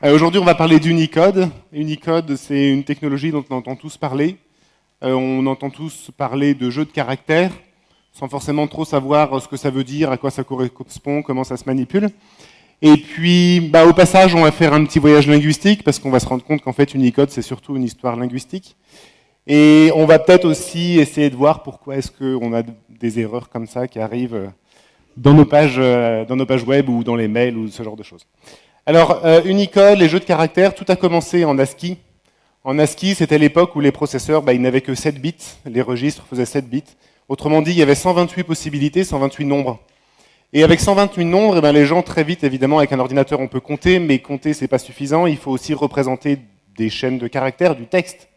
Aujourd'hui, on va parler d'Unicode. Unicode, c'est une technologie dont on entend tous parler. On entend tous parler de jeux de caractères, sans forcément trop savoir ce que ça veut dire, à quoi ça correspond, comment ça se manipule. Et puis, au passage, on va faire un petit voyage linguistique, parce qu'on va se rendre compte qu'en fait, Unicode, c'est surtout une histoire linguistique. Et on va peut-être aussi essayer de voir pourquoi est-ce qu'on a des erreurs comme ça qui arrivent dans nos pages web ou dans les mails ou ce genre de choses. Alors, Unicode, les jeux de caractères, tout a commencé en ASCII. En ASCII, c'était l'époque où les processeurs, ils n'avaient que 7 bits, les registres faisaient 7 bits. Autrement dit, il y avait 128 possibilités, 128 nombres. Et avec 128 nombres, les gens, très vite, évidemment, avec un ordinateur, on peut compter, mais compter, c'est pas suffisant, il faut aussi représenter des chaînes de caractères, du texte.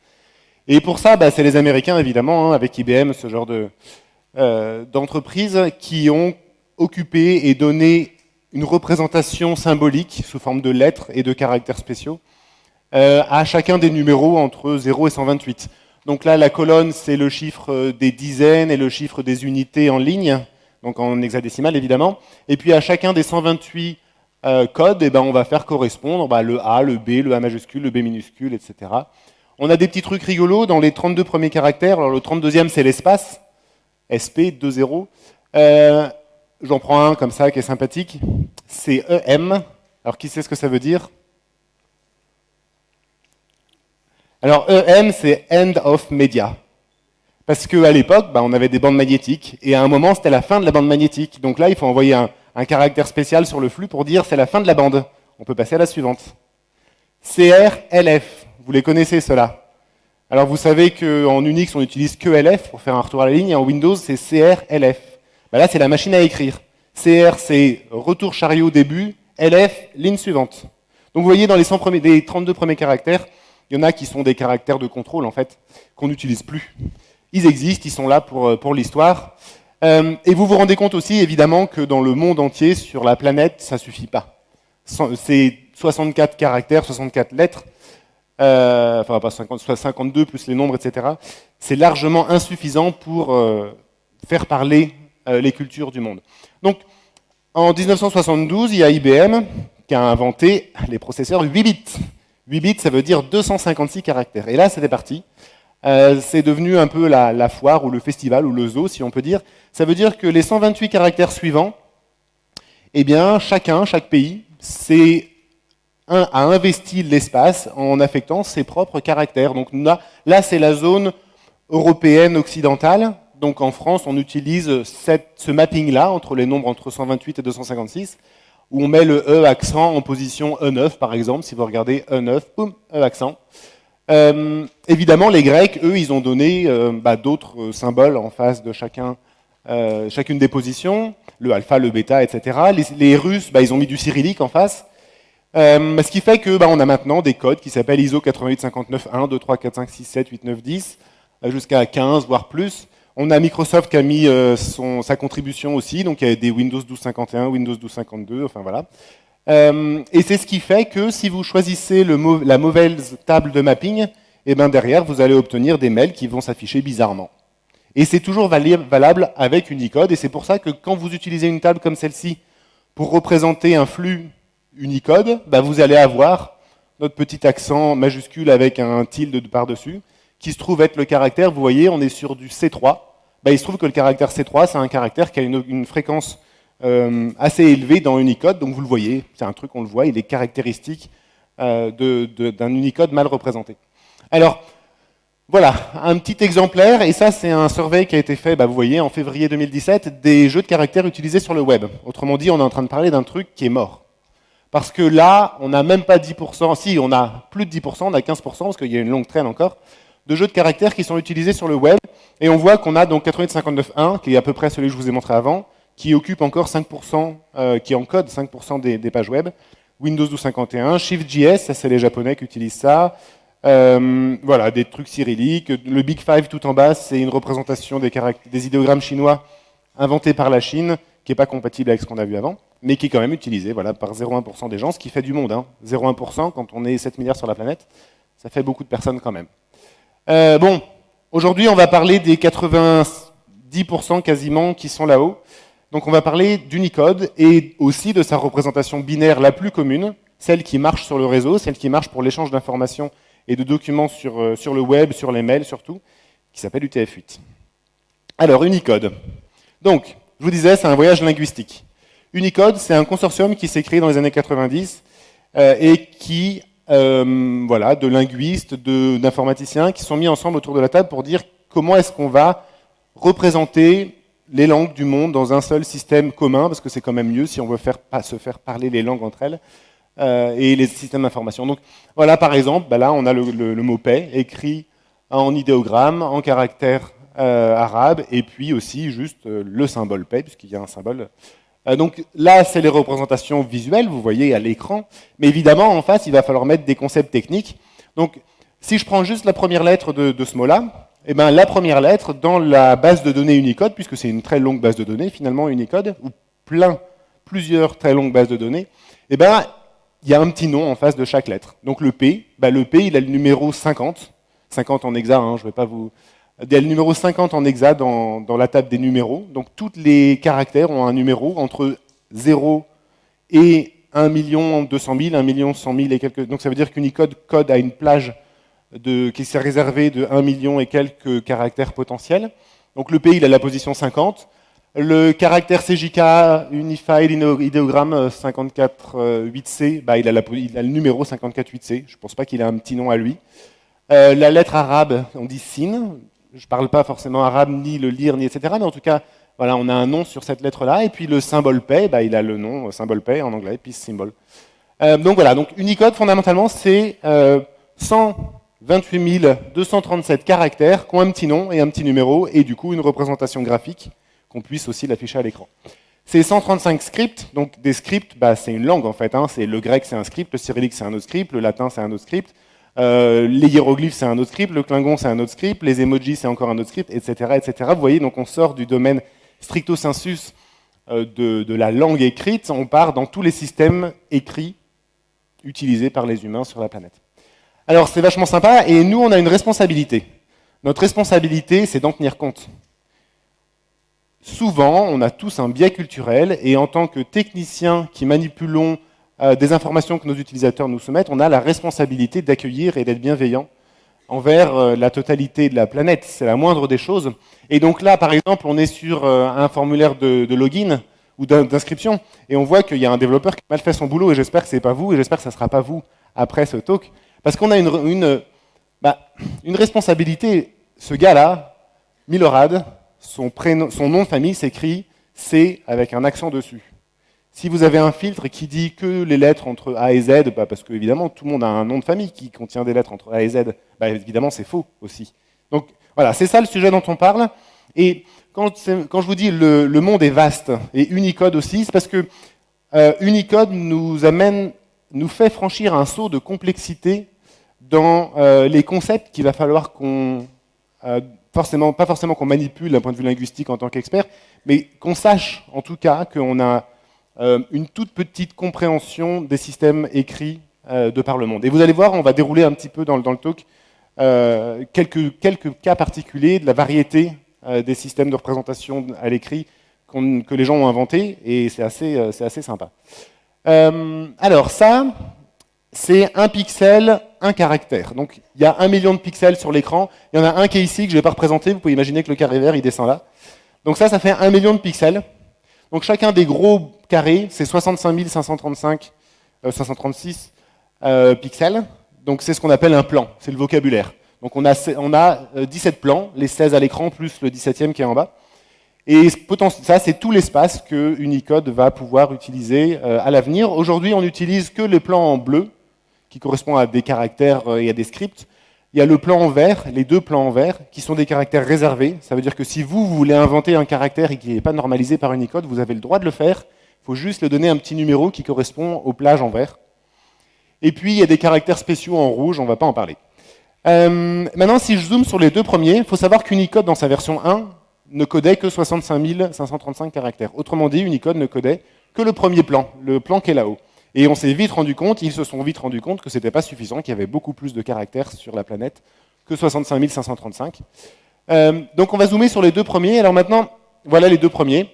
Et pour ça, c'est les Américains, évidemment, avec IBM, ce genre d'entreprises, qui ont occupé et donné une représentation symbolique sous forme de lettres et de caractères spéciaux à chacun des numéros entre 0 et 128. Donc là, la colonne, c'est le chiffre des dizaines et le chiffre des unités en ligne, donc en hexadécimal évidemment. Et puis à chacun des 128 codes, on va faire correspondre le A, le B, le A majuscule, le B minuscule, etc. On a des petits trucs rigolos dans les 32 premiers caractères. Alors le 32e, c'est l'espace, SP, 2 0. J'en prends un comme ça qui est sympathique. C'est EM. Alors qui sait ce que ça veut dire? Alors EM, c'est End of Media. Parce qu'à l'époque, on avait des bandes magnétiques. Et à un moment, c'était la fin de la bande magnétique. Donc là, il faut envoyer un caractère spécial sur le flux pour dire c'est la fin de la bande. On peut passer à la suivante. CR, LF. Vous les connaissez, ceux-là? Alors vous savez qu'en Unix, on n'utilise que LF pour faire un retour à la ligne. Et en Windows, c'est CR, LF. Là, c'est la machine à écrire. CR, c'est retour chariot début. LF, ligne suivante. Donc vous voyez, dans les 32 premiers caractères, il y en a qui sont des caractères de contrôle, en fait, qu'on n'utilise plus. Ils existent, ils sont là pour l'histoire. Et vous vous rendez compte aussi, évidemment, que dans le monde entier, sur la planète, ça ne suffit pas. C'est 64 caractères, 64 lettres, pas 50, soit 52 plus les nombres, etc. C'est largement insuffisant pour faire parler les cultures du monde. Donc, en 1972, il y a IBM qui a inventé les processeurs 8 bits. 8 bits, ça veut dire 256 caractères. Et là, c'était parti. C'est devenu un peu la foire ou le festival ou le zoo, si on peut dire. Ça veut dire que les 128 caractères suivants, chaque pays, a investi l'espace en affectant ses propres caractères. Donc là c'est la zone européenne occidentale. Donc en France, on utilise ce mapping-là entre les nombres entre 128 et 256, où on met le E accent en position E9, par exemple. Si vous regardez E9, boum, E accent. Évidemment, les Grecs, eux, ils ont donné d'autres symboles en face de chacune des positions, le alpha, le bêta, etc. Les Russes, ils ont mis du cyrillique en face. Ce qui fait que on a maintenant des codes qui s'appellent ISO 8859 1, 2, 3, 4, 5, 6, 7, 8, 9, 10, jusqu'à 15, voire plus. On a Microsoft qui a mis sa contribution aussi, donc il y a des Windows 12.51, Windows 12.52, enfin voilà. Et c'est ce qui fait que si vous choisissez la mauvaise table de mapping, derrière, vous allez obtenir des mails qui vont s'afficher bizarrement. Et c'est toujours valable avec Unicode, et c'est pour ça que quand vous utilisez une table comme celle-ci pour représenter un flux Unicode, vous allez avoir notre petit accent majuscule avec un tilde par-dessus, qui se trouve être le caractère, vous voyez, on est sur du C3. Il se trouve que le caractère C3, c'est un caractère qui a une fréquence assez élevée dans Unicode, donc vous le voyez, c'est un truc, on le voit, il est caractéristique d'un Unicode mal représenté. Alors, voilà, un petit exemplaire, et ça c'est un survey qui a été fait, vous voyez, en février 2017, des jeux de caractères utilisés sur le web. Autrement dit, on est en train de parler d'un truc qui est mort. Parce que là, on n'a même pas 10%, si, on a plus de 10%, on a 15%, parce qu'il y a une longue traîne encore, de jeux de caractères qui sont utilisés sur le web. Et on voit qu'on a donc 8859.1, qui est à peu près celui que je vous ai montré avant, qui occupe encore 5%, qui encode 5% des pages web. Windows 12.51, Shift.js, ça c'est les Japonais qui utilisent ça. Voilà, des trucs cyrilliques. Le Big Five tout en bas, c'est une représentation des idéogrammes chinois inventés par la Chine, qui n'est pas compatible avec ce qu'on a vu avant, mais qui est quand même utilisé par 0,1% des gens, ce qui fait du monde. 0,1% quand on est 7 milliards sur la planète, ça fait beaucoup de personnes quand même. Aujourd'hui on va parler des 90% quasiment qui sont là-haut. Donc on va parler d'Unicode et aussi de sa représentation binaire la plus commune, celle qui marche sur le réseau, celle qui marche pour l'échange d'informations et de documents sur le web, sur les mails surtout, qui s'appelle UTF-8. Alors, Unicode. Donc, je vous disais, c'est un voyage linguistique. Unicode, c'est un consortium qui s'est créé dans les années 90 et qui, voilà, de linguistes, d'informaticiens qui sont mis ensemble autour de la table pour dire comment est-ce qu'on va représenter les langues du monde dans un seul système commun, parce que c'est quand même mieux si on veut se faire parler les langues entre elles, et les systèmes d'information. Donc voilà, par exemple, là on a le mot paix écrit en idéogramme, en caractère arabe, et puis aussi juste le symbole paix, puisqu'il y a un symbole. Donc là, c'est les représentations visuelles, vous voyez à l'écran, mais évidemment, en face, il va falloir mettre des concepts techniques. Donc, si je prends juste la première lettre de ce mot-là, eh ben, la première lettre, dans la base de données Unicode, puisque c'est une très longue base de données, finalement, Unicode, ou plusieurs très longues bases de données, eh ben, il y a un petit nom en face de chaque lettre. Donc le P, il a le numéro 50, 50 en hexa, je ne vais pas vous... Il y a le numéro 50 en hexa dans la table des numéros. Donc tous les caractères ont un numéro entre 0 et 1 200 000, 1 100 000 et quelques... Donc ça veut dire qu'Unicode code à une plage qui s'est réservée de 1 million et quelques caractères potentiels. Donc le P, il a la position 50. Le caractère CJK, Unified Ideogram 548C, il a le numéro 548C. Je ne pense pas qu'il a un petit nom à lui. La lettre arabe, on dit sin. Je ne parle pas forcément arabe, ni le lire, ni etc. Mais en tout cas, voilà, on a un nom sur cette lettre-là. Et puis le symbole paix, il a le nom symbole paix en anglais, peace symbol. Donc voilà, donc Unicode, fondamentalement, c'est 128 237 caractères qui ont un petit nom et un petit numéro, et du coup une représentation graphique qu'on puisse aussi l'afficher à l'écran. C'est 135 scripts, donc des scripts, c'est une langue en fait. C'est le grec, c'est un script, le cyrillique, c'est un autre script, le latin, c'est un autre script. Les hiéroglyphes, c'est un autre script, le klingon, c'est un autre script, les emojis, c'est encore un autre script, etc., etc. Vous voyez, donc on sort du domaine stricto sensus de la langue écrite, on part dans tous les systèmes écrits utilisés par les humains sur la planète. Alors, c'est vachement sympa, et nous, on a une responsabilité. Notre responsabilité, c'est d'en tenir compte. Souvent, on a tous un biais culturel, et en tant que techniciens qui manipulons des informations que nos utilisateurs nous soumettent, on a la responsabilité d'accueillir et d'être bienveillant envers la totalité de la planète. C'est la moindre des choses. Et donc là, par exemple, on est sur un formulaire de login ou d'inscription, et on voit qu'il y a un développeur qui a mal fait son boulot, et j'espère que c'est pas vous, et j'espère que ça sera pas vous après ce talk, parce qu'on a une responsabilité. Ce gars-là, Milorad, son nom de famille s'écrit C avec un accent dessus. Si vous avez un filtre qui dit que les lettres entre A et Z, parce que évidemment tout le monde a un nom de famille qui contient des lettres entre A et Z, évidemment c'est faux aussi. Donc voilà, c'est ça le sujet dont on parle. Et quand je vous dis le monde est vaste, et Unicode aussi, c'est parce que Unicode nous fait franchir un saut de complexité dans les concepts qu'il va falloir qu'on... pas forcément qu'on manipule d'un point de vue linguistique en tant qu'expert, mais qu'on sache en tout cas qu'on a une toute petite compréhension des systèmes écrits de par le monde. Et vous allez voir, on va dérouler un petit peu dans le talk quelques cas particuliers de la variété des systèmes de représentation à l'écrit que les gens ont inventés, et c'est assez sympa. Alors ça, c'est un pixel, un caractère. Donc il y a 1 million de pixels sur l'écran, il y en a un qui est ici que je ne vais pas représenter, vous pouvez imaginer que le carré vert il descend là. Donc ça fait 1 million de pixels. Donc chacun des gros carrés, c'est 65 536 pixels. Donc c'est ce qu'on appelle un plan, c'est le vocabulaire. Donc on a 17 plans, les 16 à l'écran plus le 17e qui est en bas. Et ça, c'est tout l'espace que Unicode va pouvoir utiliser à l'avenir. Aujourd'hui, on n'utilise que les plans en bleu, qui correspondent à des caractères et à des scripts. Il y a le plan en vert, les deux plans en vert, qui sont des caractères réservés. Ça veut dire que si vous voulez inventer un caractère et qui n'est pas normalisé par Unicode, vous avez le droit de le faire. Il faut juste lui donner un petit numéro qui correspond aux plages en vert. Et puis, il y a des caractères spéciaux en rouge, on ne va pas en parler. Maintenant, si je zoome sur les deux premiers, il faut savoir qu'Unicode, dans sa version 1, ne codait que 65 535 caractères. Autrement dit, Unicode ne codait que le premier plan, le plan qui est là-haut. Et ils se sont vite rendus compte que ce n'était pas suffisant, qu'il y avait beaucoup plus de caractères sur la planète que 65 535. Donc on va zoomer sur les deux premiers. Alors maintenant, voilà les deux premiers.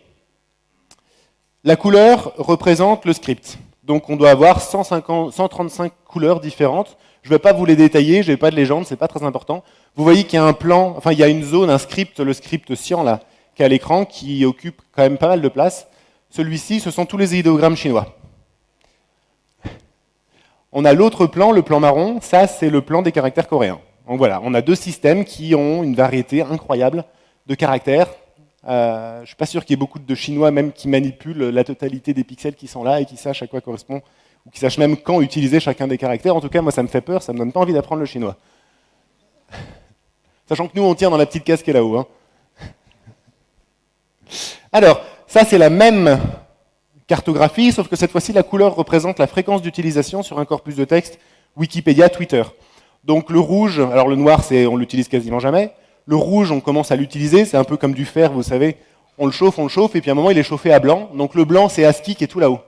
La couleur représente le script. Donc on doit avoir 135 couleurs différentes. Je ne vais pas vous les détailler, je n'ai pas de légende, c'est pas très important. Vous voyez qu'il y a un plan, enfin il y a une zone, un script, le script cyan là, qui est à l'écran, qui occupe quand même pas mal de place. Celui-ci, ce sont tous les idéogrammes chinois. On a l'autre plan, le plan marron, ça c'est le plan des caractères coréens. Donc voilà, on a deux systèmes qui ont une variété incroyable de caractères. Je ne suis pas sûr qu'il y ait beaucoup de Chinois même qui manipulent la totalité des pixels qui sont là et qui sachent à quoi correspond, ou qui sachent même quand utiliser chacun des caractères. En tout cas, moi ça me fait peur, ça me donne pas envie d'apprendre le chinois. Sachant que nous on tient dans la petite case qui est là-haut. Hein. Alors, ça c'est la même cartographie, sauf que cette fois-ci la couleur représente la fréquence d'utilisation sur un corpus de texte Wikipédia, Twitter. Donc le rouge, alors le noir on l'utilise quasiment jamais. Le rouge, on commence à l'utiliser, c'est un peu comme du fer, vous savez, on le chauffe, et puis à un moment il est chauffé à blanc. Donc le blanc, c'est ASCII qui est tout là-haut.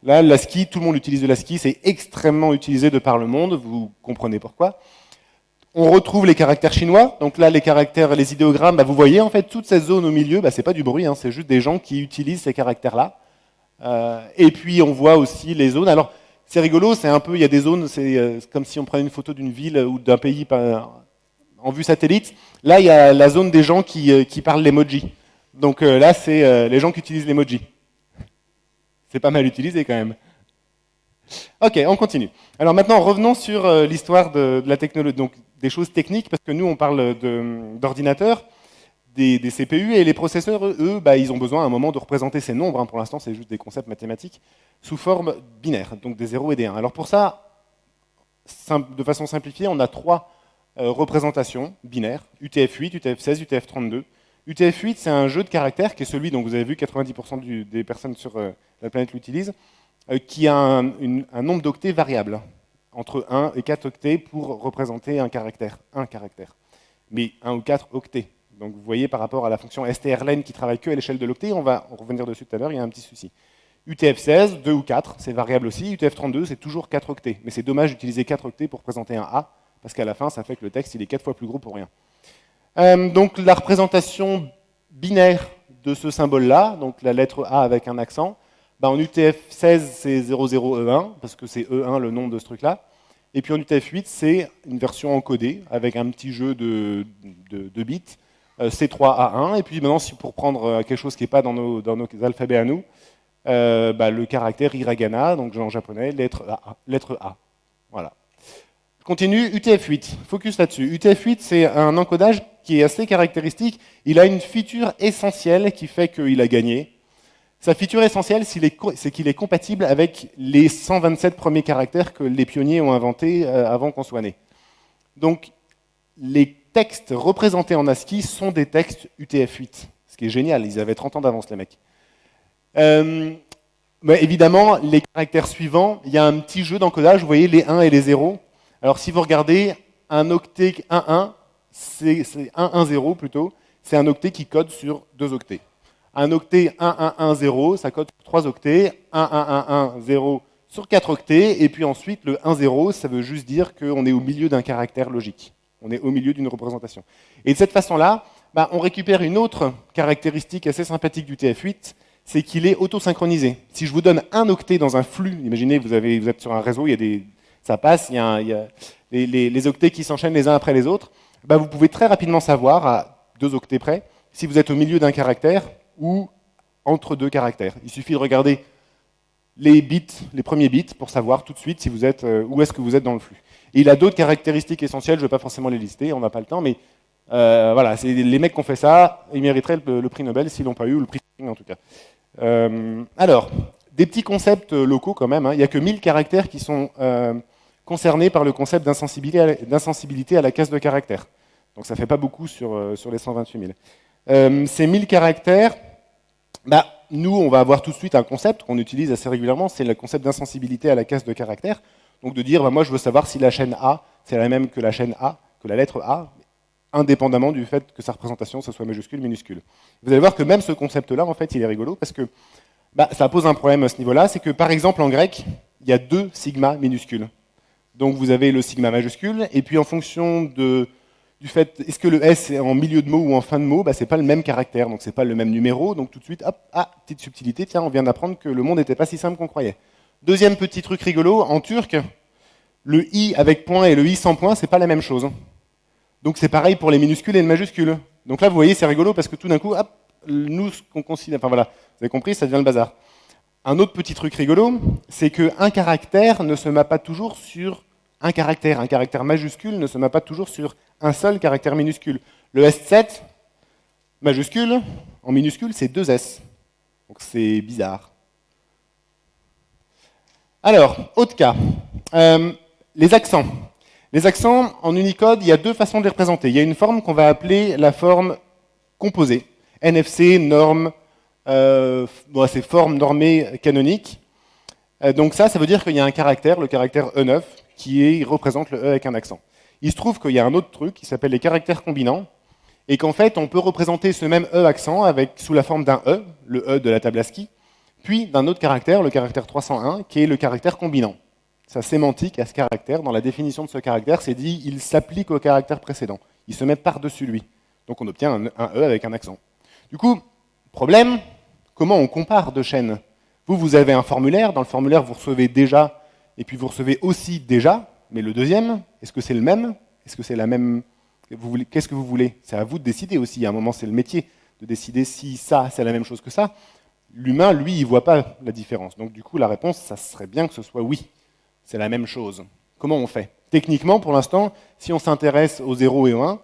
Là, l'ASCII, tout le monde utilise de l'ASCII, c'est extrêmement utilisé de par le monde, vous comprenez pourquoi. On retrouve les caractères chinois, donc là les caractères, les idéogrammes, vous voyez en fait toute cette zone au milieu, c'est pas du bruit, hein, c'est juste des gens qui utilisent ces caractères-là. Et puis on voit aussi les zones. Alors c'est rigolo, c'est un peu, il y a des zones, c'est comme si on prenait une photo d'une ville ou d'un pays en vue satellite. Là, il y a la zone des gens qui parlent l'emoji. Donc là, c'est les gens qui utilisent l'emoji. C'est pas mal utilisé quand même. Ok, on continue. Alors maintenant, revenons sur l'histoire de la technologie, donc des choses techniques, parce que nous, on parle d'ordinateurs, des CPU, et les processeurs, eux, ils ont besoin à un moment de représenter ces nombres, hein, pour l'instant, c'est juste des concepts mathématiques, sous forme binaire, donc des 0 et des 1. Alors pour ça, de façon simplifiée, on a trois représentations binaires, UTF-8, UTF-16, UTF-32. UTF-8, c'est un jeu de caractères qui est celui dont vous avez vu 90% des personnes sur la planète l'utilisent, qui a un nombre d'octets variable, entre 1 et 4 octets pour représenter un caractère, mais 1 ou 4 octets. Donc vous voyez par rapport à la fonction strlen qui travaille que à l'échelle de l'octet, on va revenir dessus tout à l'heure, il y a un petit souci. UTF-16, 2 ou 4, c'est variable aussi. UTF-32, c'est toujours 4 octets. Mais c'est dommage d'utiliser 4 octets pour présenter un A, parce qu'à la fin, ça fait que le texte il est 4 fois plus gros pour rien. Donc la représentation binaire de ce symbole-là, donc la lettre A avec un accent, en UTF-16, c'est 00E1, parce que c'est E1 le nom de ce truc-là. Et puis en UTF-8, c'est une version encodée, avec un petit jeu de bits, C3A1. Et puis maintenant, pour prendre quelque chose qui n'est pas dans nos alphabets à nous, le caractère hiragana, donc en japonais, lettre A. Voilà. Je continue, UTF-8, focus là-dessus. UTF-8, c'est un encodage qui est assez caractéristique. Il a une feature essentielle qui fait qu'il a gagné. Sa feature essentielle, c'est qu'il est compatible avec les 127 premiers caractères que les pionniers ont inventés avant qu'on soit né. Donc, les textes représentés en ASCII sont des textes UTF-8, ce qui est génial, ils avaient 30 ans d'avance, les mecs. Mais évidemment, les caractères suivants, il y a un petit jeu d'encodage, vous voyez les 1 et les 0. Alors si vous regardez un octet 1-1, c'est 1-1-0 plutôt, c'est un octet qui code sur 2 octets. Un octet 1-1-1-0, ça code sur 3 octets, 1-1-1-1-0 sur 4 octets, et puis ensuite le 1-0, ça veut juste dire qu'on est au milieu d'un caractère logique. On est au milieu d'une représentation. Et de cette façon-là, on récupère une autre caractéristique assez sympathique du TF8, c'est qu'il est auto-synchronisé. Si je vous donne un octet dans un flux, imaginez vous êtes sur un réseau, ça passe, il y a les octets qui s'enchaînent les uns après les autres, vous pouvez très rapidement savoir, à 2 octets près, si vous êtes au milieu d'un caractère ou entre 2 caractères. Il suffit de regarder les premiers bits, pour savoir tout de suite si vous êtes, où est-ce que vous êtes dans le flux. Et il a d'autres caractéristiques essentielles, je ne vais pas forcément les lister, on n'a pas le temps, mais voilà, c'est les mecs qui ont fait ça, ils mériteraient le prix Nobel s'ils l'ont pas eu, ou le prix en tout cas. Alors, des petits concepts locaux quand même, hein. Il n'y a que 1000 caractères qui sont concernés par le concept d'insensibilité à la case de caractères. Donc ça ne fait pas beaucoup sur les 128 000. Ces 1000 caractères, nous, on va avoir tout de suite un concept qu'on utilise assez régulièrement, c'est le concept d'insensibilité à la case de caractères. Donc de dire, moi je veux savoir si la chaîne A, c'est la même que la chaîne A, que la lettre A, indépendamment du fait que sa représentation, ce soit majuscule, minuscule. Vous allez voir que même ce concept-là, en fait, il est rigolo, parce que ça pose un problème à ce niveau-là, c'est que par exemple en grec, il y a 2 sigma minuscules. Donc vous avez le sigma majuscule, et puis en fonction du fait, est-ce que le S est en milieu de mot ou en fin de mot, c'est pas le même caractère, donc c'est pas le même numéro, donc tout de suite, hop, petite subtilité, tiens, on vient d'apprendre que le monde n'était pas si simple qu'on croyait. Deuxième petit truc rigolo, en turc, le i avec point et le i sans point, c'est pas la même chose. Donc c'est pareil pour les minuscules et les majuscules. Donc là, vous voyez, c'est rigolo parce que tout d'un coup, hop, nous, ce qu'on considère, enfin voilà, vous avez compris, ça devient le bazar. Un autre petit truc rigolo, c'est qu'un caractère ne se met pas toujours sur un caractère majuscule ne se met pas toujours sur un seul caractère minuscule. Le S7, majuscule, en minuscule, c'est 2 S. Donc c'est bizarre. Alors, autre cas, les accents. Les accents, en Unicode, il y a deux façons de les représenter. Il y a une forme qu'on va appeler la forme composée. NFC, norme, c'est forme normée canonique. Donc ça veut dire qu'il y a un caractère, le caractère E9, qui représente le E avec un accent. Il se trouve qu'il y a un autre truc qui s'appelle les caractères combinants, et qu'en fait, on peut représenter ce même E accent sous la forme d'un E, le E de la table ASCII, puis d'un autre caractère, le caractère 301, qui est le caractère combinant. Sa sémantique à ce caractère, dans la définition de ce caractère, c'est dit il s'applique au caractère précédent. Il se met par-dessus lui. Donc on obtient un E avec un accent. Du coup, problème, comment on compare deux chaînes? Vous avez un formulaire, dans le formulaire vous recevez déjà, et puis vous recevez aussi déjà, mais le deuxième, est-ce que c'est le même? Est-ce que c'est la même? Qu'est-ce que vous voulez? C'est à vous de décider aussi, à un moment c'est le métier de décider si ça c'est la même chose que ça. L'humain, lui, il ne voit pas la différence. Donc du coup, la réponse, ça serait bien que ce soit oui, c'est la même chose. Comment on fait? Techniquement, pour l'instant, si on s'intéresse aux 0 et aux 1,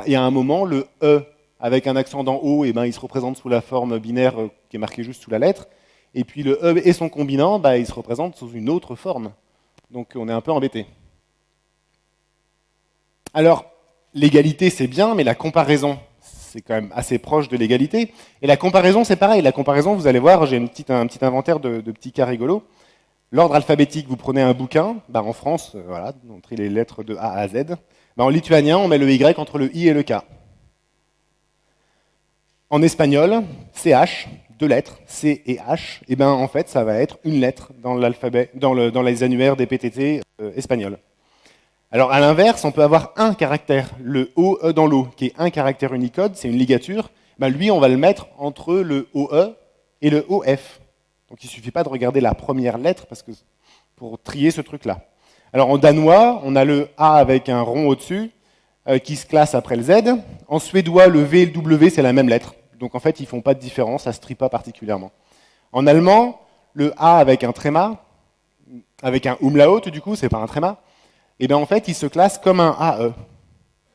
il y a un moment, le E avec un accent d'en haut, il se représente sous la forme binaire qui est marquée juste sous la lettre, et puis le E et son combinant, il se représente sous une autre forme. Donc on est un peu embêté. Alors, l'égalité c'est bien, mais la comparaison, c'est quand même assez proche de l'égalité. Et la comparaison, c'est pareil. La comparaison, vous allez voir, j'ai un petit inventaire de petits cas rigolos. L'ordre alphabétique, vous prenez un bouquin, en France, voilà, on trie les lettres de A à Z. En lituanien, on met le Y entre le I et le K. En espagnol, CH, 2 lettres, C et H, et en fait, ça va être une lettre dans l'alphabet, dans les annuaires des PTT espagnols. Alors, à l'inverse, on peut avoir un caractère, le OE dans l'O, qui est un caractère Unicode, c'est une ligature. Lui, on va le mettre entre le OE et le OF. Donc, il ne suffit pas de regarder la première lettre pour trier ce truc-là. Alors, en danois, on a le A avec un rond au-dessus, qui se classe après le Z. En suédois, le V et le W, c'est la même lettre. Donc, en fait, ils ne font pas de différence, ça ne se trie pas particulièrement. En allemand, le A avec un tréma, avec un umlaut, du coup, c'est pas un tréma, en fait, il se classe comme un AE.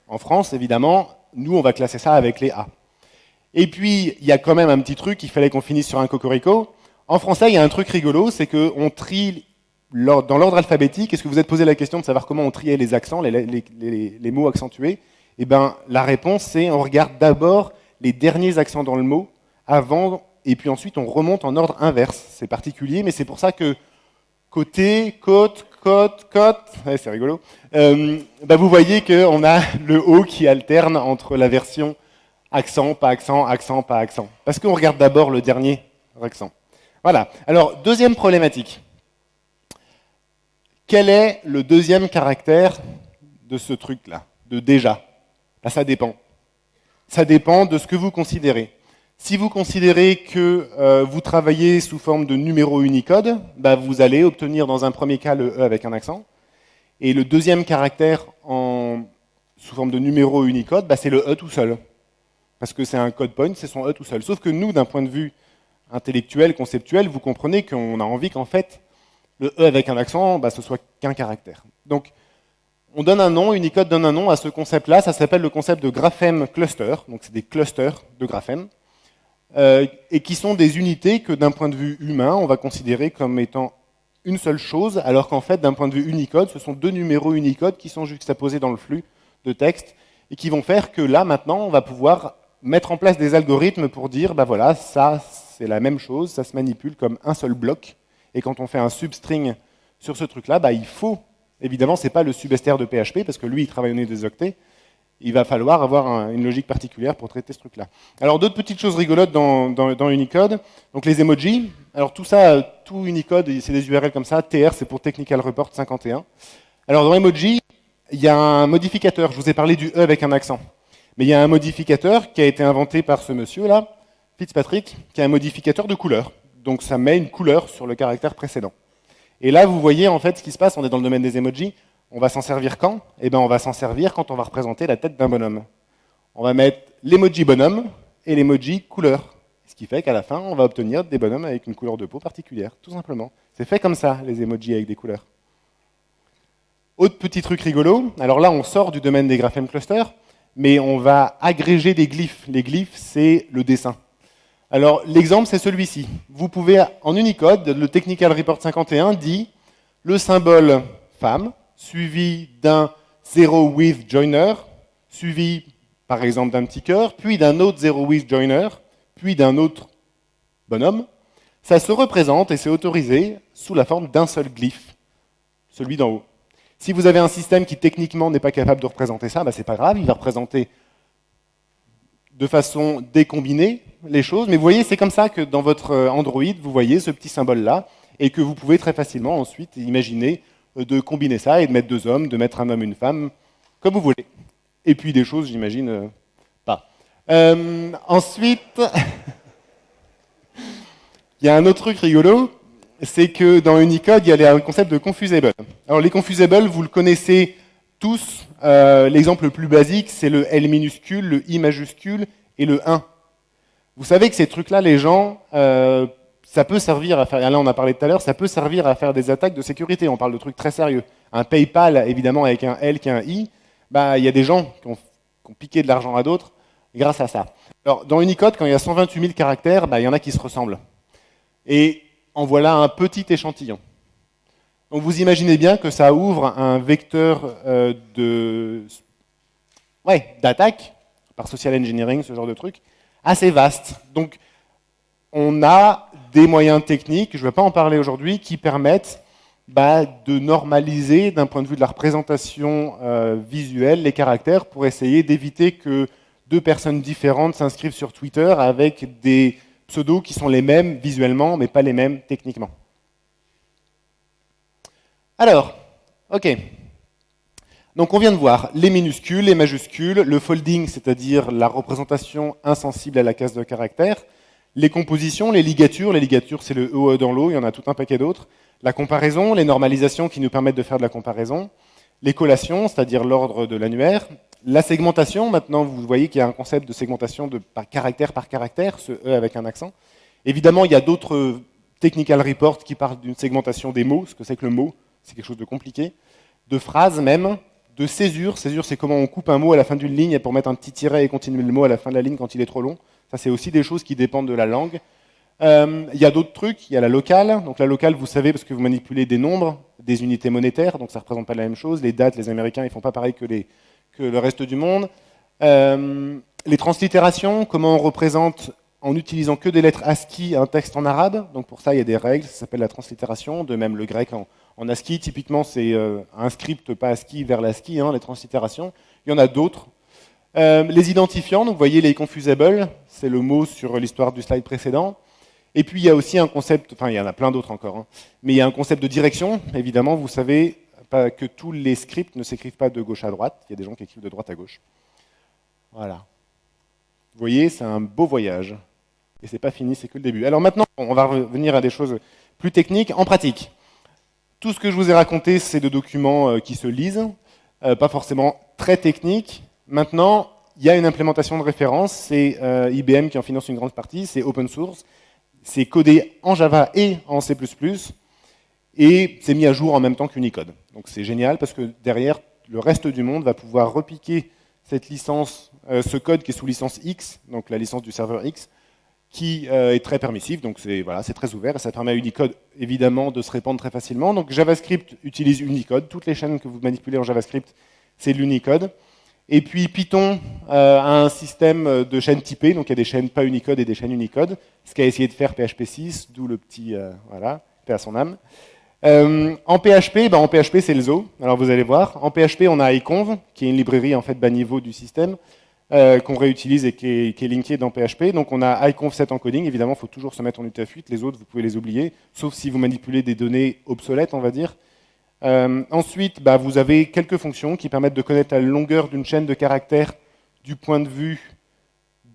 En France, évidemment, nous, on va classer ça avec les A. Et puis, il y a quand même un petit truc, il fallait qu'on finisse sur un cocorico. En français, il y a un truc rigolo, c'est qu'on trie dans l'ordre alphabétique. Est-ce que vous êtes posé la question de savoir comment on triait les accents, les mots accentués? La réponse, c'est on regarde d'abord les derniers accents dans le mot, avant, et puis ensuite on remonte en ordre inverse. C'est particulier, mais c'est pour ça que côté, côte, ouais, c'est rigolo. Vous voyez qu'on a le O qui alterne entre la version accent, pas accent, accent, pas accent. Parce qu'on regarde d'abord le dernier accent. Voilà. Alors, deuxième problématique. Quel est le deuxième caractère de ce truc-là, de déjà? Ça dépend. Ça dépend de ce que vous considérez. Si vous considérez que vous travaillez sous forme de numéro Unicode, vous allez obtenir dans un premier cas le E avec un accent. Et le deuxième caractère sous forme de numéro Unicode, c'est le E tout seul. Parce que c'est un code point, c'est son E tout seul. Sauf que nous, d'un point de vue intellectuel, conceptuel, vous comprenez qu'on a envie qu'en fait, le E avec un accent, ce soit qu'un caractère. Donc, on donne un nom, Unicode donne un nom à ce concept-là, ça s'appelle le concept de graphème cluster, donc c'est des clusters de graphèmes, et qui sont des unités que d'un point de vue humain, on va considérer comme étant une seule chose, alors qu'en fait, d'un point de vue Unicode, ce sont deux numéros Unicode qui sont juxtaposés dans le flux de texte, et qui vont faire que là, maintenant, on va pouvoir mettre en place des algorithmes pour dire, voilà, ça, c'est la même chose, ça se manipule comme un seul bloc, et quand on fait un substring sur ce truc-là, il faut, évidemment, c'est pas le substr de PHP, parce que lui, il travaille au nez des octets, il va falloir avoir une logique particulière pour traiter ce truc-là. Alors, d'autres petites choses rigolotes dans Unicode, donc les emojis, alors tout ça, tout Unicode, c'est des URL comme ça, TR, c'est pour Technical Report 51. Alors, dans emoji, il y a un modificateur, je vous ai parlé du E avec un accent, mais il y a un modificateur qui a été inventé par ce monsieur-là, Fitzpatrick, qui est un modificateur de couleur. Donc ça met une couleur sur le caractère précédent. Et là, vous voyez en fait ce qui se passe, on est dans le domaine des emojis. On va s'en servir quand? Eh bien, on va s'en servir quand on va représenter la tête d'un bonhomme. On va mettre l'emoji bonhomme et l'emoji couleur. Ce qui fait qu'à la fin, on va obtenir des bonhommes avec une couleur de peau particulière, tout simplement. C'est fait comme ça, les emojis avec des couleurs. Autre petit truc rigolo, alors là, on sort du domaine des graphème clusters, mais on va agréger des glyphes. Les glyphes, c'est le dessin. Alors, l'exemple, c'est celui-ci. Vous pouvez, en Unicode, le Technical Report 51 dit le symbole femme, suivi d'un zero with joiner, suivi, par exemple, d'un petit cœur, puis d'un autre zero with joiner, puis d'un autre bonhomme. Ça se représente et c'est autorisé sous la forme d'un seul glyphe, celui d'en haut. Si vous avez un système qui, techniquement, n'est pas capable de représenter ça, bah, c'est pas grave, il va représenter de façon décombinée les choses, mais vous voyez, c'est comme ça que dans votre Android, vous voyez ce petit symbole-là, et que vous pouvez très facilement ensuite imaginer de combiner ça et de mettre deux hommes, de mettre un homme et une femme, comme vous voulez. Et puis des choses, j'imagine, pas. Ensuite, il y a un autre truc rigolo, c'est que dans Unicode, il y a un concept de confusable. Alors les confusables, vous le connaissez tous. L'exemple le plus basique, c'est le L minuscule, le I majuscule et le 1. Vous savez que ces trucs-là, les gens, ça peut servir à faire, là on a parlé tout à l'heure, ça peut servir à faire des attaques de sécurité. On parle de trucs très sérieux. Un PayPal, évidemment, avec un L qui a un I, bah, il y a des gens qui ont piqué de l'argent à d'autres grâce à ça. Alors dans Unicode, quand il y a 128 000 caractères, bah, il y en a qui se ressemblent. Et en voilà un petit échantillon. Donc vous imaginez bien que ça ouvre un vecteur d'attaque, par social engineering, ce genre de truc, assez vaste. Donc on a des moyens techniques, je ne vais pas en parler aujourd'hui, qui permettent de normaliser, d'un point de vue de la représentation visuelle, les caractères pour essayer d'éviter que deux personnes différentes s'inscrivent sur Twitter avec des pseudos qui sont les mêmes visuellement, mais pas les mêmes techniquement. Alors, ok. Donc on vient de voir les minuscules, les majuscules, le folding, c'est-à-dire la représentation insensible à la case de caractère, les compositions, les ligatures c'est le E dans l'eau, il y en a tout un paquet d'autres, la comparaison, les normalisations qui nous permettent de faire de la comparaison, les collations, c'est-à-dire l'ordre de l'annuaire, la segmentation, maintenant vous voyez qu'il y a un concept de segmentation par caractère, ce E avec un accent. Évidemment, il y a d'autres technical reports qui parlent d'une segmentation des mots, ce que c'est que le mot, c'est quelque chose de compliqué, de phrases même, de césure. Césure, c'est comment on coupe un mot à la fin d'une ligne pour mettre un petit tiret et continuer le mot à la fin de la ligne quand il est trop long. Ça, c'est aussi des choses qui dépendent de la langue. Il y a d'autres trucs, il y a la locale. Donc la locale, vous savez, parce que vous manipulez des nombres, des unités monétaires, donc ça ne représente pas la même chose. Les dates, les Américains, ils ne font pas pareil que le reste du monde. Les translittérations, comment on représente en utilisant que des lettres ASCII un texte en arabe. Donc pour ça, il y a des règles, ça s'appelle la translittération. De même, le grec en ASCII, typiquement, c'est un script pas ASCII vers l'ASCII, les translittérations. Il y en a d'autres. Les identifiants, donc vous voyez les confusables, c'est le mot sur l'histoire du slide précédent. Et puis il y a aussi un concept, enfin il y en a plein d'autres encore, mais il y a un concept de direction. Évidemment, vous savez que tous les scripts ne s'écrivent pas de gauche à droite, il y a des gens qui écrivent de droite à gauche. Voilà. Vous voyez, c'est un beau voyage. Et c'est pas fini, c'est que le début. Alors maintenant, on va revenir à des choses plus techniques, en pratique. Tout ce que je vous ai raconté, c'est de documents qui se lisent, pas forcément très techniques. Maintenant, il y a une implémentation de référence, c'est IBM qui en finance une grande partie, c'est open source, c'est codé en Java et en C++, et c'est mis à jour en même temps qu'Unicode. Donc c'est génial parce que derrière, le reste du monde va pouvoir repiquer cette licence, ce code qui est sous licence X, donc la licence du serveur X, qui est très permissif, donc c'est très ouvert, et ça permet à Unicode, évidemment, de se répandre très facilement. Donc JavaScript utilise Unicode, toutes les chaînes que vous manipulez en JavaScript, c'est de l'Unicode. Et puis Python a un système de chaînes typées, donc il y a des chaînes pas Unicode et des chaînes Unicode, ce qu'a essayé de faire PHP 6, d'où le petit, voilà, paix à son âme. En PHP, c'est le zoo, alors vous allez voir. En PHP, on a iconv, qui est une librairie en fait bas niveau du système, qu'on réutilise et qui est linkée dans PHP. Donc on a iconv7 encoding, évidemment, il faut toujours se mettre en UTF-8, les autres, vous pouvez les oublier, sauf si vous manipulez des données obsolètes, on va dire. Ensuite, vous avez quelques fonctions qui permettent de connaître la longueur d'une chaîne de caractères du point de vue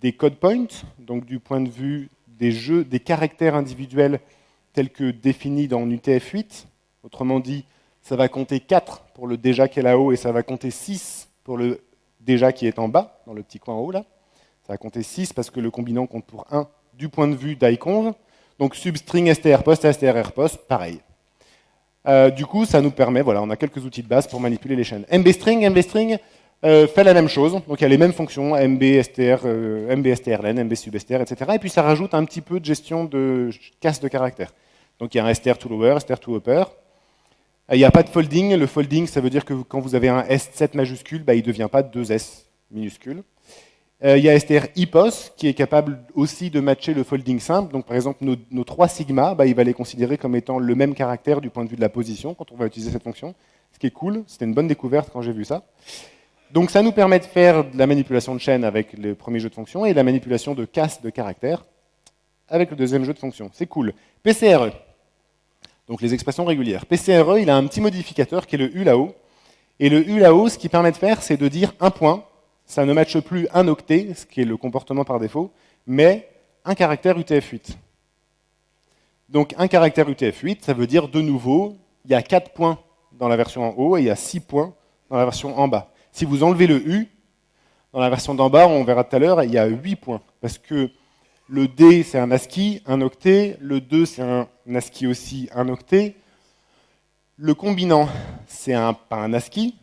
des code points, donc du point de vue des caractères individuels tels que définis dans UTF-8. Autrement dit, ça va compter 4 pour le déjà qui est là-haut et ça va compter 6 pour le déjà qui est en bas, dans le petit coin en haut là. Ça va compter 6 parce que le combinant compte pour 1 du point de vue d'iconv. Donc substring strpost, strrpost, pareil. Du coup, ça nous permet, voilà, on a quelques outils de base pour manipuler les chaînes. mbstring fait la même chose. Donc il y a les mêmes fonctions, mbstrlen, mbsubstr, etc. Et puis ça rajoute un petit peu de gestion de casse de caractères. Donc il y a un str to lower, str to upper. Il n'y a pas de folding. Le folding, ça veut dire que quand vous avez un S7 majuscule, bah, il ne devient pas 2S minuscule. Il y a str epos qui est capable aussi de matcher le folding simple. Donc par exemple, nos 3 sigma, bah, il va les considérer comme étant le même caractère du point de vue de la position quand on va utiliser cette fonction. Ce qui est cool, c'était une bonne découverte quand j'ai vu ça. Donc ça nous permet de faire de la manipulation de chaîne avec le premier jeu de fonctions et la manipulation de casse de caractères avec le deuxième jeu de fonctions. C'est cool. PCRE. Donc les expressions régulières. PCRE, il a un petit modificateur qui est le U là-haut. Et le U là-haut, ce qu'il permet de faire, c'est de dire un point. Ça ne matche plus un octet, ce qui est le comportement par défaut, mais un caractère UTF-8. Donc un caractère UTF-8, ça veut dire de nouveau, il y a 4 points dans la version en haut et il y a 6 points dans la version en bas. Si vous enlevez le U, dans la version d'en bas, on verra tout à l'heure, il y a 8 points. Parce que le D, c'est un ASCII, un octet. Le 2, c'est un ASCII aussi, un octet. Le combinant, c'est pas un ASCII.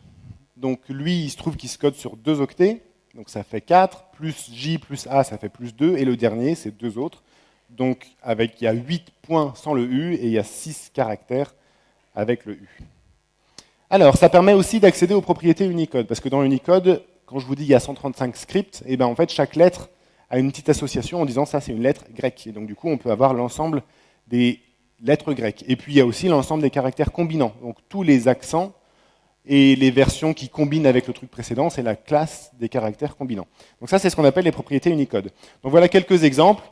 Donc lui, il se trouve qu'il se code sur 2 octets. Donc ça fait 4, plus J plus A, ça fait plus 2. Et le dernier, c'est 2 autres. Donc il y a 8 points sans le U et il y a 6 caractères avec le U. Alors, ça permet aussi d'accéder aux propriétés Unicode. Parce que dans Unicode, quand je vous dis qu'il y a 135 scripts, et ben en fait, chaque lettre a une petite association en disant ça, c'est une lettre grecque. Et donc du coup, on peut avoir l'ensemble des lettres grecques. Et puis il y a aussi l'ensemble des caractères combinants. Donc tous les accents et les versions qui combinent avec le truc précédent, c'est la classe des caractères combinants. Donc ça, c'est ce qu'on appelle les propriétés Unicode. Donc voilà quelques exemples.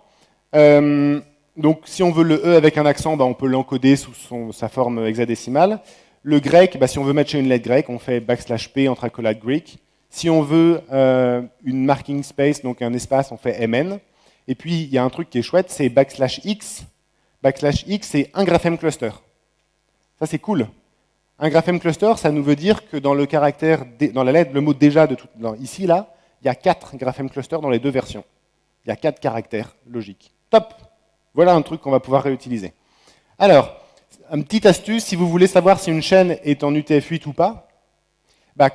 Donc si on veut le E avec un accent, on peut l'encoder sous sa forme hexadécimale. Le grec, si on veut matcher une lettre grecque, on fait /p entre accolades Greek. Si on veut une marking space, donc un espace, on fait mn. Et puis il y a un truc qui est chouette, c'est /x. /x, c'est un graphème cluster. Ça c'est cool. Un graphème cluster, ça nous veut dire que dans le caractère, dans la lettre, le mot déjà, ici, là, il y a 4 graphème clusters dans les 2 versions. Il y a 4 caractères logiques. Top! Voilà un truc qu'on va pouvoir réutiliser. Alors, une petite astuce, si vous voulez savoir si une chaîne est en UTF-8 ou pas,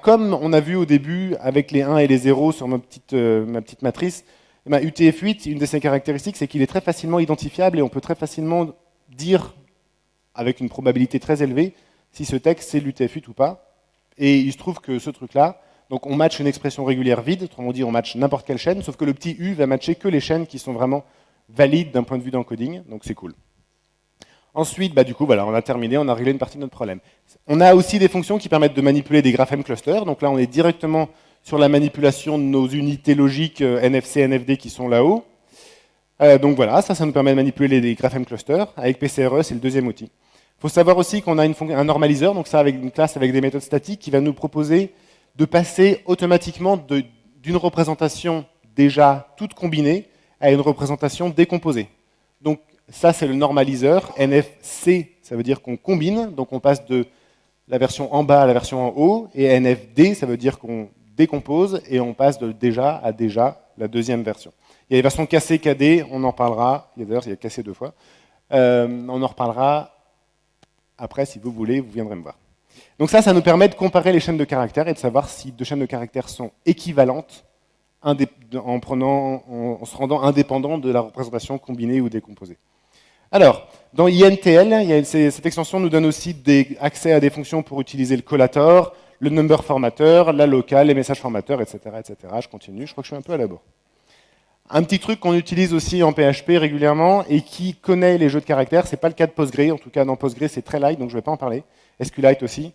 comme on a vu au début avec les 1 et les 0 sur ma petite matrice, UTF-8, une de ses caractéristiques, c'est qu'il est très facilement identifiable et on peut très facilement dire, avec une probabilité très élevée, si ce texte c'est l'UTF-8 ou pas. Et il se trouve que ce truc-là, donc on match une expression régulière vide, autrement dit on match n'importe quelle chaîne, sauf que le petit U va matcher que les chaînes qui sont vraiment valides d'un point de vue d'encoding, donc c'est cool. Ensuite, du coup, voilà, on a terminé, on a réglé une partie de notre problème. On a aussi des fonctions qui permettent de manipuler des graphème clusters, donc là on est directement sur la manipulation de nos unités logiques NFC, NFD qui sont là-haut. Donc voilà, ça nous permet de manipuler des graphème clusters. Avec PCRE, c'est le deuxième outil. Il faut savoir aussi qu'on a un normaliseur, donc ça avec une classe avec des méthodes statiques qui va nous proposer de passer automatiquement d'une représentation déjà toute combinée à une représentation décomposée. Donc ça c'est le normaliseur, NFC ça veut dire qu'on combine, donc on passe de la version en bas à la version en haut, et NFD ça veut dire qu'on décompose et on passe de déjà à déjà la deuxième version. Il y a les versions cassées, KD, on en parlera, d'ailleurs il y a cassé 2 fois, on en reparlera après si vous voulez, vous viendrez me voir. Donc ça nous permet de comparer les chaînes de caractères et de savoir si 2 chaînes de caractères sont équivalentes en se rendant indépendants de la représentation combinée ou décomposée. Alors, dans INTL, cette extension nous donne aussi accès à des fonctions pour utiliser le collator, le number formateur, la locale, les messages formateurs, etc., etc. Je continue, je crois que je suis un peu à la bourre. Un petit truc qu'on utilise aussi en PHP régulièrement et qui connaît les jeux de caractères, c'est pas le cas de Postgre, en tout cas dans Postgre c'est très light, donc je ne vais pas en parler. SQLite aussi.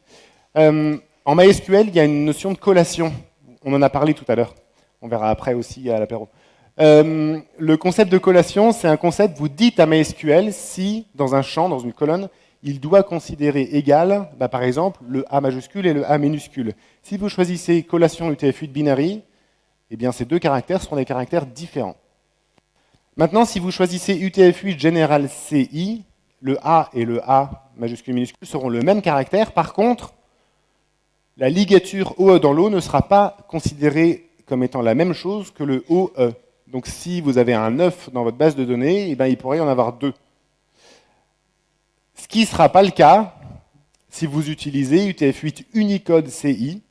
En MySQL, il y a une notion de collation. On en a parlé tout à l'heure. On verra après aussi à l'apéro. Le concept de collation, c'est un concept, vous dites à MySQL si, dans un champ, dans une colonne, il doit considérer égal, par exemple, le A majuscule et le A minuscule. Si vous choisissez collation UTF-8 binary, eh bien ces 2 caractères seront des caractères différents. Maintenant, si vous choisissez UTF-8 General CI, le A et le A majuscule minuscule seront le même caractère. Par contre, la ligature OE dans l'O ne sera pas considérée comme étant la même chose que le OE. Donc si vous avez un 9 dans votre base de données, eh bien, il pourrait y en avoir 2. Ce qui ne sera pas le cas si vous utilisez UTF-8 Unicode CI,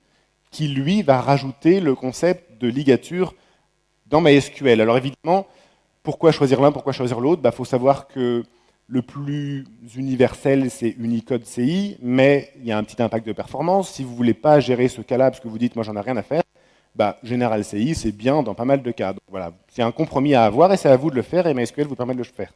qui lui va rajouter le concept de ligature dans MySQL. Alors évidemment, pourquoi choisir l'un, pourquoi choisir l'autre? Il faut savoir que le plus universel, c'est Unicode CI, mais il y a un petit impact de performance. Si vous ne voulez pas gérer ce cas-là, parce que vous dites, moi, j'en ai rien à faire, General CI, c'est bien dans pas mal de cas. Donc, voilà, c'est un compromis à avoir et c'est à vous de le faire et MySQL vous permet de le faire.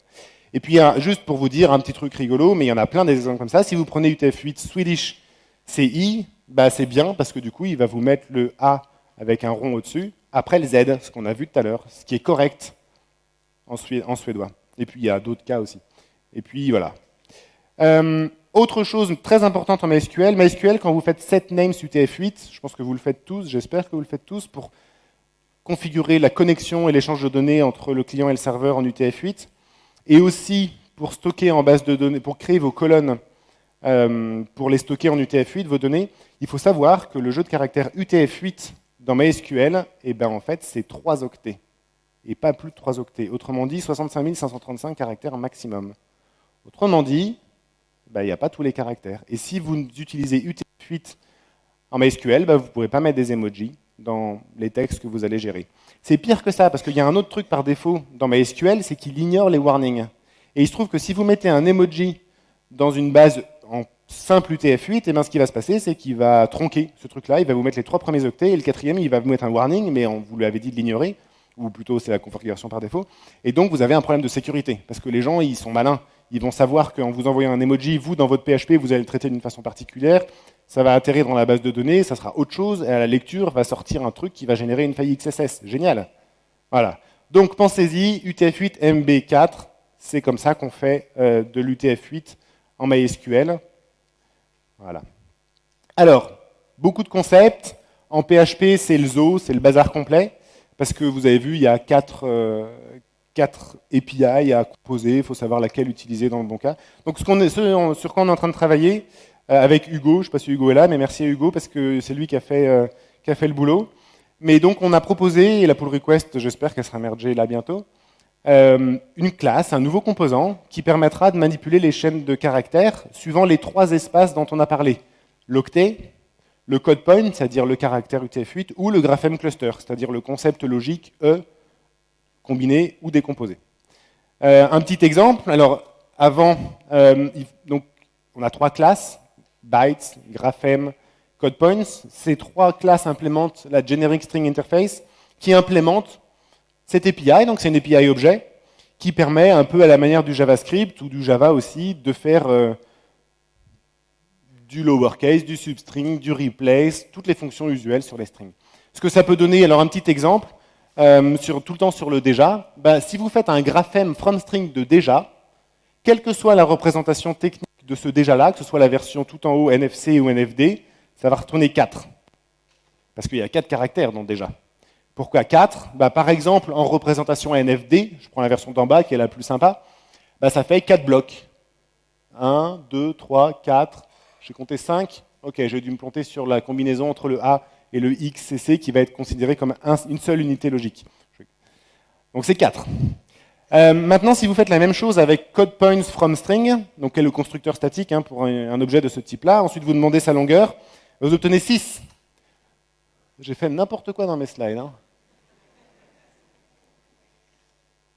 Et puis, juste pour vous dire un petit truc rigolo, mais il y en a plein d'exemples comme ça. Si vous prenez UTF-8 Swedish CI, c'est bien parce que du coup, il va vous mettre le A avec un rond au-dessus, après le Z, ce qu'on a vu tout à l'heure, ce qui est correct en suédois. Et puis, il y a d'autres cas aussi. Et puis, voilà. Autre chose très importante en MySQL, quand vous faites set names UTF-8, je pense que vous le faites tous, j'espère que vous le faites tous, pour configurer la connexion et l'échange de données entre le client et le serveur en UTF-8, et aussi pour stocker en base de données, pour créer vos colonnes, pour les stocker en UTF-8, vos données, il faut savoir que le jeu de caractères UTF-8 dans MySQL, en fait, c'est 3 octets, et pas plus de 3 octets. Autrement dit, 65 535 caractères maximum. Autrement dit, il n'y a pas tous les caractères. Et si vous utilisez UTF-8 en MySQL, vous ne pourrez pas mettre des emojis dans les textes que vous allez gérer. C'est pire que ça, parce qu'il y a un autre truc par défaut dans MySQL, c'est qu'il ignore les warnings. Et il se trouve que si vous mettez un emoji dans une base en simple UTF-8, ce qui va se passer, c'est qu'il va tronquer ce truc-là, il va vous mettre les 3 premiers octets, et le 4e, il va vous mettre un warning, mais on vous l'avait dit de l'ignorer, ou plutôt c'est la configuration par défaut. Et donc vous avez un problème de sécurité, parce que les gens, ils sont malins. Ils vont savoir qu'en vous envoyant un emoji, vous, dans votre PHP, vous allez le traiter d'une façon particulière, ça va atterrir dans la base de données, ça sera autre chose, et à la lecture, va sortir un truc qui va générer une faille XSS. Génial. Voilà. Donc, pensez-y, UTF-8 MB4, c'est comme ça qu'on fait de l'UTF-8 en MySQL. Voilà. Alors, beaucoup de concepts. En PHP, c'est le zoo, c'est le bazar complet, parce que vous avez vu, il y a 4 API à composer, il faut savoir laquelle utiliser dans le bon cas. Donc sur quoi on est en train de travailler avec Hugo, je ne sais pas si Hugo est là, mais merci à Hugo parce que c'est lui qui a fait le boulot. Mais donc on a proposé, et la pull request, j'espère qu'elle sera mergée là bientôt, une classe, un nouveau composant qui permettra de manipuler les chaînes de caractères suivant les 3 espaces dont on a parlé. L'octet, le code point, c'est-à-dire le caractère UTF-8, ou le grapheme cluster, c'est-à-dire le concept logique E combiné ou décomposé. Un petit exemple, alors avant, donc, on a 3 classes, bytes, grapheme, code points. Ces 3 classes implémentent la Generic String Interface qui implémente cette API, donc c'est une API objet, qui permet un peu à la manière du JavaScript ou du Java aussi de faire du lowercase, du substring, du replace, toutes les fonctions usuelles sur les strings. Ce que ça peut donner, alors un petit exemple, tout le temps sur le déjà, si vous faites un graphème from string de déjà, quelle que soit la représentation technique de ce déjà-là, que ce soit la version tout en haut NFC ou NFD, ça va retourner 4. Parce qu'il y a 4 caractères dans déjà. Pourquoi 4 ? Par exemple, en représentation NFD, je prends la version d'en bas qui est la plus sympa, ça fait 4 blocs. 1, 2, 3, 4, j'ai compté 5. Ok, j'ai dû me planter sur la combinaison entre le A et le XCC qui va être considéré comme une seule unité logique. Donc c'est 4. Maintenant, si vous faites la même chose avec code points from string, donc qui est le constructeur statique pour un objet de ce type-là, ensuite vous demandez sa longueur, vous obtenez 6. J'ai fait n'importe quoi dans mes slides.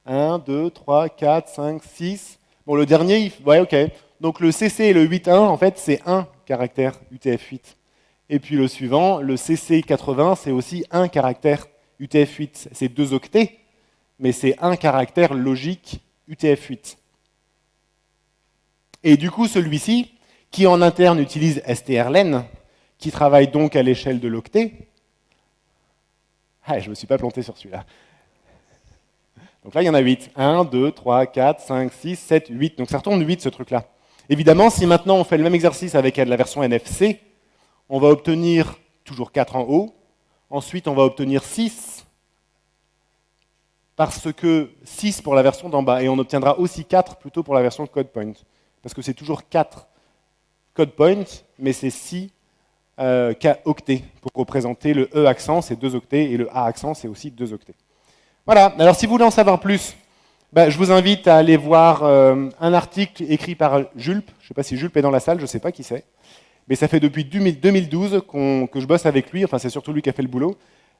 1, 2, 3, 4, 5, 6. Bon, le dernier, ouais, ok. Donc le CC et le 8.1, en fait, c'est un caractère UTF-8. Et puis le suivant, le CC80, c'est aussi un caractère UTF-8. C'est 2 octets, mais c'est un caractère logique UTF-8. Et du coup, celui-ci, qui en interne utilise strlen, qui travaille donc à l'échelle de l'octet. Ah, je ne me suis pas planté sur celui-là. Donc là, il y en a 8. 1, 2, 3, 4, 5, 6, 7, 8. Donc ça retourne 8, ce truc-là. Évidemment, si maintenant on fait le même exercice avec la version NFC, on va obtenir toujours 4 en haut. Ensuite, on va obtenir 6, parce que 6 pour la version d'en bas. Et on obtiendra aussi 4 plutôt pour la version code point. parce que c'est toujours 4 code points, mais c'est 6 octets pour représenter le E accent, c'est 2 octets, et le A accent, c'est aussi 2 octets. Voilà, alors si vous voulez en savoir plus, je vous invite à aller voir un article écrit par Julp. Je ne sais pas si Julp est dans la salle, je ne sais pas qui c'est. Mais ça fait depuis 2012 que je bosse avec lui, enfin c'est surtout lui qui a fait le boulot,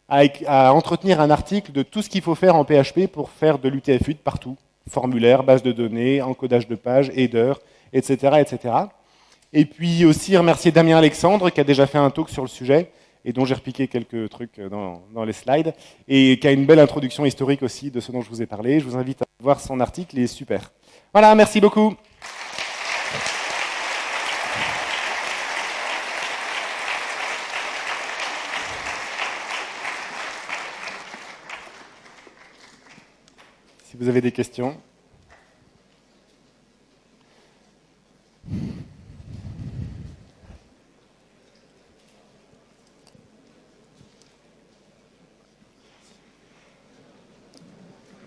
à entretenir un article de tout ce qu'il faut faire en PHP pour faire de l'UTF-8 partout. Formulaire, base de données, encodage de pages, header, etc., etc. Et puis aussi remercier Damien Alexandre qui a déjà fait un talk sur le sujet et dont j'ai repiqué quelques trucs dans les slides et qui a une belle introduction historique aussi de ce dont je vous ai parlé. Je vous invite à voir son article, il est super. Voilà, merci beaucoup. Si vous avez des questions.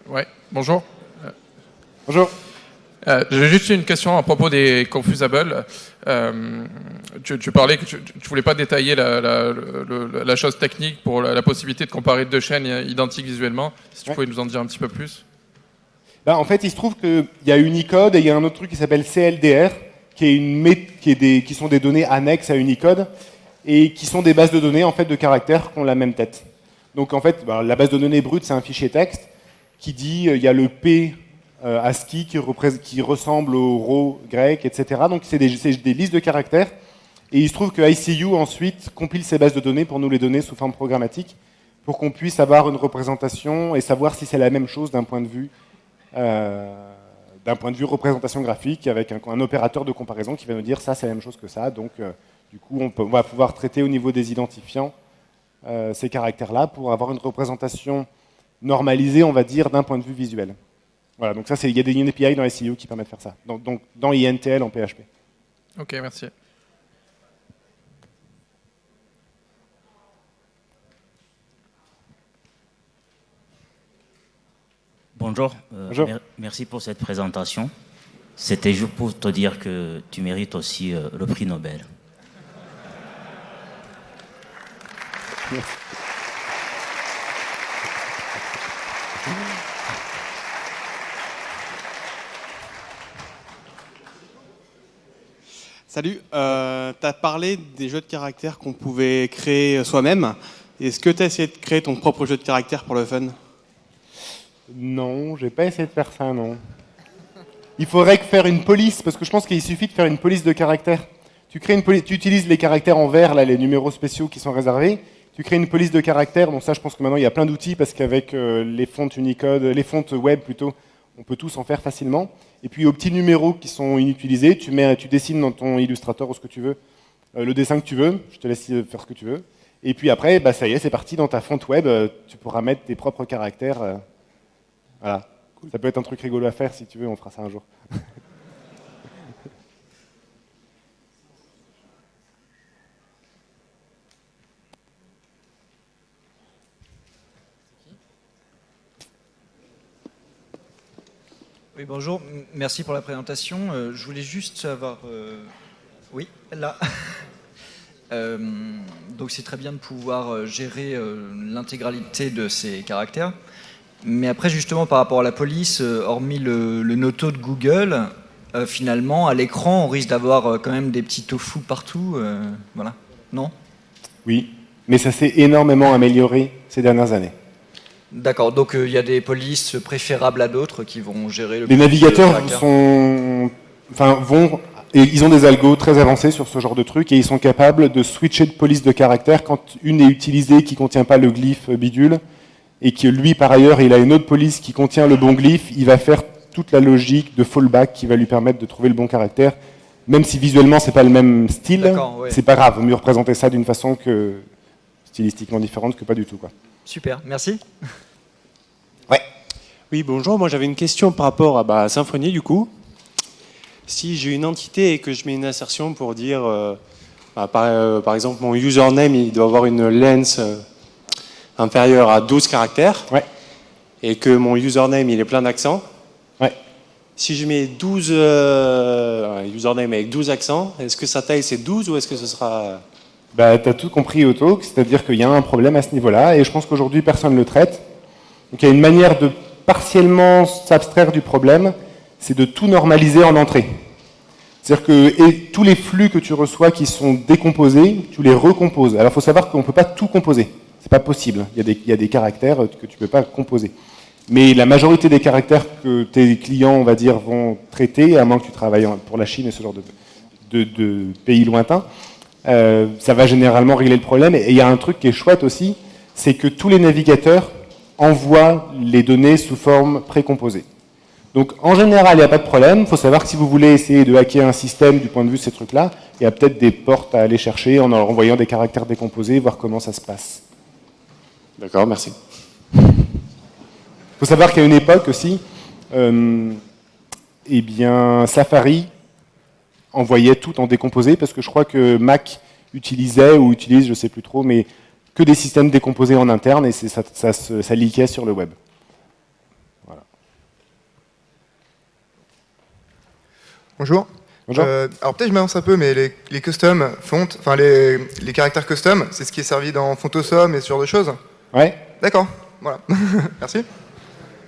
Ouais, bonjour. Bonjour. J'ai juste une question à propos des Confusables. Tu parlais que tu ne voulais pas détailler la chose technique pour la possibilité de comparer deux chaînes identiques visuellement. Si tu pouvais nous en dire un petit peu plus. En fait, il se trouve qu'il y a Unicode et il y a un autre truc qui s'appelle CLDR, qui sont des données annexes à Unicode et qui sont des bases de données en fait, de caractères qui ont la même tête. Donc en fait, la base de données brute, c'est un fichier texte qui dit il y a le P ASCII qui ressemble au rho grec, etc. Donc c'est des listes de caractères. Et il se trouve que ICU ensuite compile ces bases de données pour nous les donner sous forme programmatique pour qu'on puisse avoir une représentation et savoir si c'est la même chose d'un point de vue représentation graphique avec un opérateur de comparaison qui va nous dire ça c'est la même chose que ça. Donc du coup on va pouvoir traiter au niveau des identifiants ces caractères-là pour avoir une représentation normalisée, on va dire, d'un point de vue visuel. Voilà, donc ça, il y a des API dans SEO qui permettent de faire ça, donc dans INTL en PHP. Ok, merci. Bonjour. Bonjour. Merci pour cette présentation. C'était juste pour te dire que tu mérites aussi le prix Nobel. Merci. Salut, tu as parlé des jeux de caractères qu'on pouvait créer soi-même. Est-ce que tu as essayé de créer ton propre jeu de caractères pour le fun? Non, j'ai pas essayé de faire ça, non. Il faudrait faire une police, parce que je pense qu'il suffit de faire une police de caractères. Tu utilises les caractères en vert, là, les numéros spéciaux qui sont réservés. Tu crées une police de caractères, donc ça, je pense que maintenant, il y a plein d'outils, parce qu'avec les fontes Unicode, les fontes web plutôt, on peut tous en faire facilement. Et puis aux petits numéros qui sont inutilisés, tu dessines dans ton Illustrator ou ce que tu veux, le dessin que tu veux, je te laisse faire ce que tu veux. Et puis après, ça y est, c'est parti, dans ta fonte web, tu pourras mettre tes propres caractères. Voilà. Cool. Ça peut être un truc rigolo à faire, si tu veux, on fera ça un jour. Oui, bonjour, merci pour la présentation. Je voulais juste savoir... Oui, là. Donc c'est très bien de pouvoir gérer l'intégralité de ces caractères. Mais après, justement, par rapport à la police, hormis le noto de Google, finalement, à l'écran, on risque d'avoir quand même des petits tofu partout. Voilà, non? Oui, mais ça s'est énormément amélioré ces dernières années. D'accord, donc il y a des polices préférables à d'autres qui vont gérer le... Les navigateurs ils ont des algos très avancés sur ce genre de truc et ils sont capables de switcher de police de caractère quand une est utilisée qui ne contient pas le glyphe bidule et que lui, par ailleurs, il a une autre police qui contient le bon glyphe, il va faire toute la logique de fallback qui va lui permettre de trouver le bon caractère. Même si visuellement, c'est pas le même style, ouais. C'est pas grave, mieux représenter ça d'une façon stylistiquement différente que pas du tout, quoi. Super, merci. Ouais. Oui, bonjour, moi j'avais une question par rapport à Symfony, du coup. Si j'ai une entité et que je mets une assertion pour dire, par exemple, mon username, il doit avoir une length inférieure à 12 caractères, ouais. Et que mon username, il est plein d'accents, ouais. Si je mets 12 username avec 12 accents, est-ce que sa taille c'est 12 ou est-ce que ce sera... Bah, tu as tout compris, Otto, c'est-à-dire qu'il y a un problème à ce niveau-là, et je pense qu'aujourd'hui, personne ne le traite. Donc il y a une manière de partiellement s'abstraire du problème, c'est de tout normaliser en entrée. C'est-à-dire que tous les flux que tu reçois qui sont décomposés, tu les recomposes. Alors il faut savoir qu'on ne peut pas tout composer, c'est pas possible. Il y a des caractères que tu ne peux pas composer. Mais la majorité des caractères que tes clients, on va dire, vont traiter, à moins que tu travailles pour la Chine et ce genre de pays lointains, ça va généralement régler le problème. Et il y a un truc qui est chouette aussi, c'est que tous les navigateurs envoient les données sous forme précomposée. Donc en général, il n'y a pas de problème. Il faut savoir que si vous voulez essayer de hacker un système du point de vue de ces trucs-là, il y a peut-être des portes à aller chercher en leur envoyant des caractères décomposés, voir comment ça se passe. D'accord, merci. Il faut savoir qu'à une époque aussi, eh bien, Safari envoyait tout en décomposé, parce que je crois que Mac utilisait, ou utilise, je ne sais plus trop, mais que des systèmes décomposés en interne, et ça leakait sur le web. Voilà. Bonjour. Bonjour. Alors peut-être je m'avance un peu, mais les custom fonts, enfin les caractères custom, c'est ce qui est servi dans Fontosum et ce genre de choses. Ouais. D'accord, voilà. Merci.